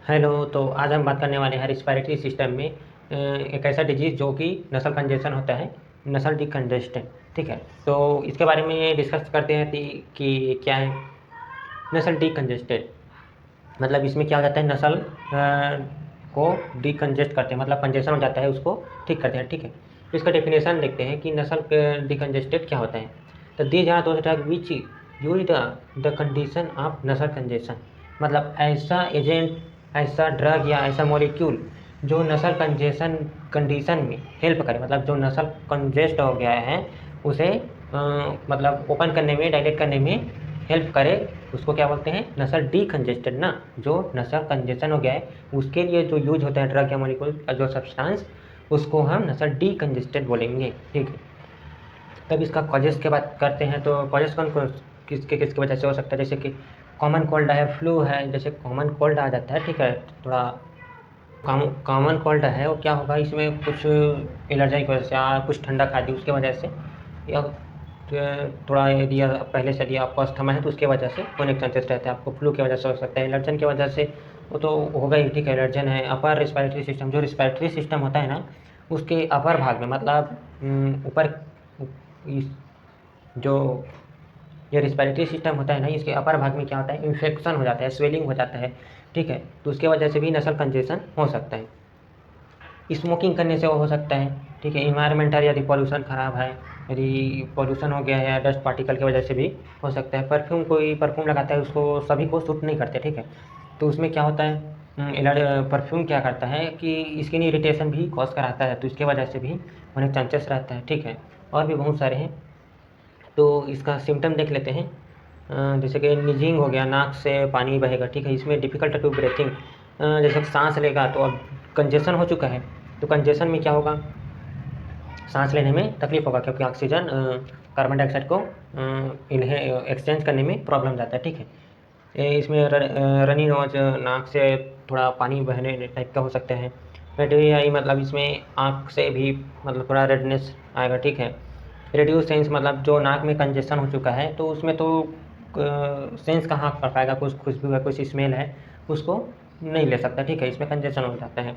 Hello. तो आज हम बात करने वाले हैं रिस्पायरेटरी सिस्टम में एक ऐसा डिजीज़ जो कि नसल कंजेशन होता है, नसल डिकंजेस्टेड। ठीक है, तो इसके बारे में डिस्कस करते हैं कि क्या है नसल डिकंजेस्टेड। मतलब इसमें क्या हो जाता है, नसल को डिकंजेस्ट करते हैं, मतलब कंजेशन हो जाता है उसको ठीक करते हैं। ठीक है, तो इसका डेफिनेशन देखते हैं कि नसल डिकंजेस्टेड क्या होता है। तो these are those drug which use the condition of nasal congestion. मतलब ऐसा एजेंट, ऐसा ड्रग या ऐसा मॉलिक्यूल जो नसल कंजेशन कंडीशन में हेल्प करे, मतलब जो नसल कंजेस्ट हो गया है उसे मतलब ओपन करने में, डायलेट करने में हेल्प करे, उसको क्या बोलते हैं, नसल डीकंजेस्टेड ना। जो नसल कंजेशन हो गया है उसके लिए जो यूज होता है ड्रग या मॉलिक्यूल जो सब्सटेंस, उसको हम नसल डीकंजेस्टेड बोलेंगे। ठीक है, तब इसका कॉजेस की बात करते हैं। तो कॉजेस कौन कौन किसके किसकी वजह से हो सकता है, जैसे कि कॉमन कोल्ड है, फ्लू है। जैसे कॉमन कोल्ड आ जाता है, ठीक है, थोड़ा कॉमन कोल्ड है, वो क्या होगा, इसमें कुछ एलर्जी की वजह से या कुछ ठंडा खा दी उसके वजह से, या थोड़ा यदि पहले से यदि आपको अस्थमा है तो उसके वजह से होने के चांसेस रहते हैं। आपको फ्लू की वजह से हो सकता है, एलर्जन की वजह से वो तो होगा ही। ठीक है, एलर्जन है। अपर रिस्पायरेटरी सिस्टम, जो रिस्पायरेटरी सिस्टम होता है ना, उसके अपर भाग में, मतलब ऊपर इस जो ये रिस्पायरेटरी सिस्टम होता है ना, इसके अपर भाग में क्या होता है, इन्फेक्शन हो जाता है, स्वेलिंग हो जाता है। ठीक है, तो उसके वजह से भी नसल कंजेशन हो सकता है। स्मोकिंग करने से वो हो सकता है। ठीक है, इन्वायरमेंटल यदि पॉल्यूशन ख़राब है, यदि पॉल्यूशन हो गया है या डस्ट पार्टिकल की वजह से भी हो सकता है। परफ्यूम, कोई परफ्यूम लगाता है उसको सभी को सूट नहीं करते। ठीक है, तो उसमें क्या होता है, परफ्यूम क्या करता है कि स्किन इरिटेशन भी कॉज कराता है, तो इसके वजह से भी होने के चांसेस रहता है। ठीक है, और भी बहुत सारे हैं। तो इसका सिम्टम देख लेते हैं। जैसे कि निजिंग हो गया, नाक से पानी बहेगा। ठीक है, इसमें डिफ़िकल्ट टू ब्रीथिंग, जैसे सांस लेगा तो अब कंजेशन हो चुका है, तो कंजेशन में क्या होगा, सांस लेने में तकलीफ होगा, क्योंकि ऑक्सीजन कार्बन डाइऑक्साइड को इन्हें एक्सचेंज करने में प्रॉब्लम जाता है। ठीक है, इसमें रनी नोज, नाक से थोड़ा पानी बहने टाइप का हो सकता है। रेडवी आई, मतलब इसमें आँख से भी मतलब थोड़ा रेडनेस आएगा। ठीक है, रेड्यूस सेंस, मतलब जो नाक में कंजेशन हो चुका है तो उसमें तो सेंस कहाँ कर पाएगा, कुछ खुशबू है, कुछ स्मेल है, उसको नहीं ले सकता। ठीक है, इसमें कंजेशन हो जाता है।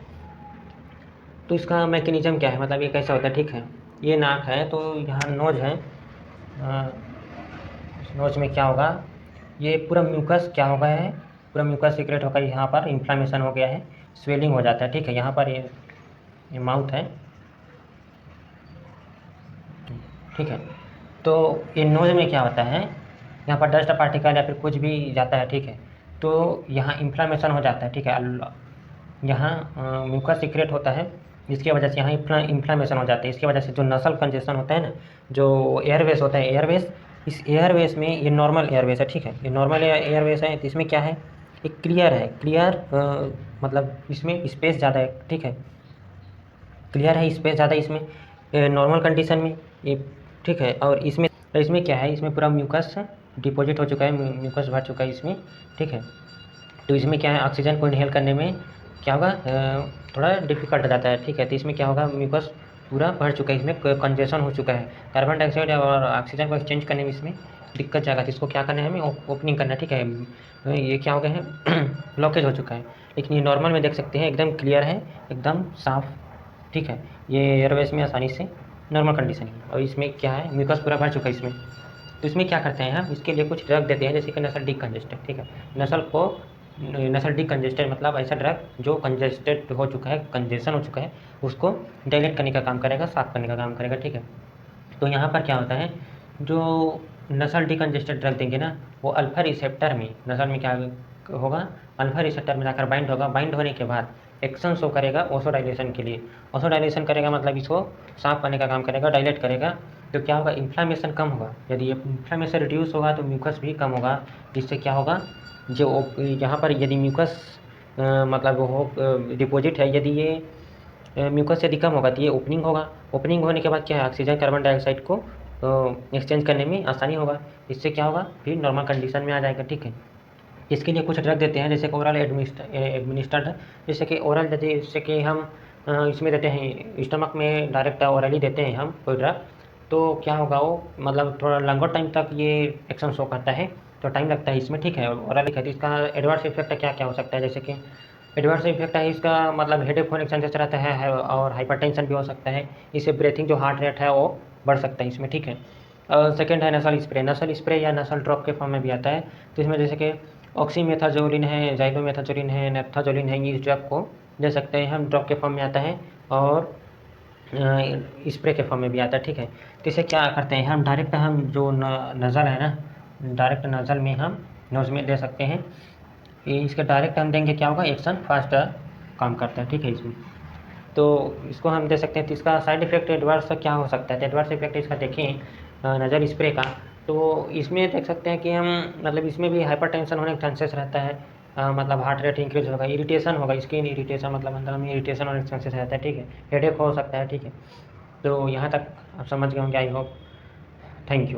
तो इसका मैकेनिज़्म क्या है, मतलब ये कैसा होता है। ठीक है, ये नाक है तो यहाँ नोज है। इस नोज में क्या होगा, ये पूरा म्यूकस क्या हो गया है, पूरा म्यूकस सीक्रेट होकर यहाँ पर इन्फ्लामेशन हो गया है, स्वेलिंग हो जाता है। ठीक है, यहाँ पर ये माउथ है। ठीक है, तो ये नोज में क्या होता है, यहाँ पर डस्ट पार्टिकल या फिर कुछ भी जाता है। ठीक है, तो यहाँ इन्फ्लामेशन हो जाता है। ठीक है, यहाँ म्यूकस सीक्रेट होता है, जिसकी वजह से यहाँ इन्फ्लामेशन हो जाता है। इसकी वजह से जो नसल कंजेशन होता है ना, जो एयरवेज होता है, एयरवेज, इस एयरवेज में ये नॉर्मल एयरवेज है। ठीक है, ये नॉर्मल एयरवेज है, तो इसमें क्या है, ये क्लियर है, क्लियर मतलब इसमें स्पेस ज़्यादा है। ठीक है, क्लियर है, स्पेस ज़्यादा है इसमें नॉर्मल कंडीशन में ये। ठीक है, और इसमें क्या है, इसमें पूरा म्यूकस डिपॉजिट हो चुका है, म्यूकस भर चुका है इसमें। ठीक है, तो इसमें क्या है, ऑक्सीजन को इनहेल करने में क्या होगा, थोड़ा डिफ़िकल्ट हो जाता है। ठीक है, तो इसमें क्या होगा, म्यूकस पूरा भर चुका है, इसमें कंजेशन हो चुका है, कार्बन डाइऑक्साइड और ऑक्सीजन को एक्सचेंज करने में इसमें दिक्कत जाएगा। तो इसको क्या करना है, हमें ओपनिंग करना है। ठीक है, ये क्या हो गया है ब्लॉकेज हो चुका है। लेकिन ये नॉर्मल में देख सकते हैं एकदम क्लियर है, एकदम साफ़। ठीक है, ये एयरवेज में आसानी से नॉर्मल कंडीशन है, और इसमें क्या है, म्यूकस पूरा भर चुका है इसमें। तो इसमें क्या करते हैं हम, इसके लिए कुछ ड्रग देते हैं, जैसे कि नसल डिकंजेस्टेड। ठीक है, नसल डिकंजेस्टेड मतलब ऐसा ड्रग जो कंजेस्टेड हो चुका है, कंजेशन हो चुका है, उसको डायलेट करने का काम करेगा, साफ़ करने का काम करेगा। ठीक है, तो यहाँ पर क्या होता है, जो नसल डिकंजेस्टेड ड्रग देंगे ना, वो अल्फा रिसेप्टर में, नसल में क्या होगा, अल्फा रिसेप्टर में जाकर बाइंड होगा। बाइंड होने के बाद एक्शन शो करेगा ओसोडाइलेशन के लिए। ओसोडाइलेशन करेगा मतलब इसको साफ़ करने का काम करेगा, डायलेट करेगा। तो क्या होगा, इन्फ्लामेशन कम होगा। यदि ये इन्फ्लामेशन रिड्यूस होगा तो म्यूकस भी कम होगा, जिससे क्या होगा, जो यहाँ पर यदि म्यूकस मतलब वो डिपॉजिट है, यदि ये म्यूकस यदि कम होगा तो ये ओपनिंग होगा। ओपनिंग होने के बाद क्या है, ऑक्सीजन कार्बन डाइऑक्साइड को एक्सचेंज करने में आसानी होगा। इससे क्या होगा, फिर नॉर्मल कंडीशन में आ जाएगा। ठीक है, इसके लिए कुछ ड्रग देते हैं, जैसे कि ओरल एडमिनिस्टर्ड, जैसे कि ओरल, जैसे कि हम इसमें देते हैं स्टमक में, डायरेक्ट ओरली देते हैं हम कोई ड्रग, तो क्या होगा, वो मतलब थोड़ा लंगर टाइम तक ये एक्शन शो करता है, तो टाइम लगता है इसमें। ठीक है, ओरली है, तो इसका एडवर्स इफेक्ट क्या क्या हो सकता है, जैसे कि एडवर्स इफेक्ट है इसका मतलब हेडेक होने के चांसेस रहता है और हाइपरटेंशन भी हो सकता है। इससे ब्रीथिंग जो हार्ट रेट है वो बढ़ सकता है इसमें, ठीक है। सेकेंड है नसल स्प्रे। नसल स्प्रे या नसल ड्रॉप के फॉर्म में भी आता है। तो इसमें जैसे कि ऑक्सीमेथाजोलिन है, ज़ाइलोमेथाजोलिन है, नेप्थाजोलिन है, इस ड्रग को ले सकते हैं हम। ड्रॉप के फॉर्म में आता है और स्प्रे के फॉर्म में भी आता है, ठीक है। तो इसे क्या करते हैं हम डायरेक्ट, हम जो नज़ल है ना, डायरेक्ट नज़ल में हम नोज़ में दे सकते हैं। इसके डायरेक्ट हम देंगे क्या होगा, एक्शन फास्ट काम करता है, ठीक है। इसमें तो इसको हम दे सकते हैं। तो इसका साइड इफ़ेक्ट एडवर्स क्या हो सकता है, तो एडवर्स इफेक्ट इसका देखें नज़ल स्प्रे का, तो इसमें देख सकते हैं कि हम मतलब इसमें भी हाइपरटेंशन होने के चांसेस रहता है। मतलब हार्ट रेट इंक्रीज होगा, इरिटेशन होगा, स्किन इरिटेशन मतलब अंदर में इरिटेशन होने के चांसेस रहता है, ठीक है। हेडेक हो सकता है, ठीक है। तो यहाँ तक आप समझ गए होंगे, आई होप। Thank you.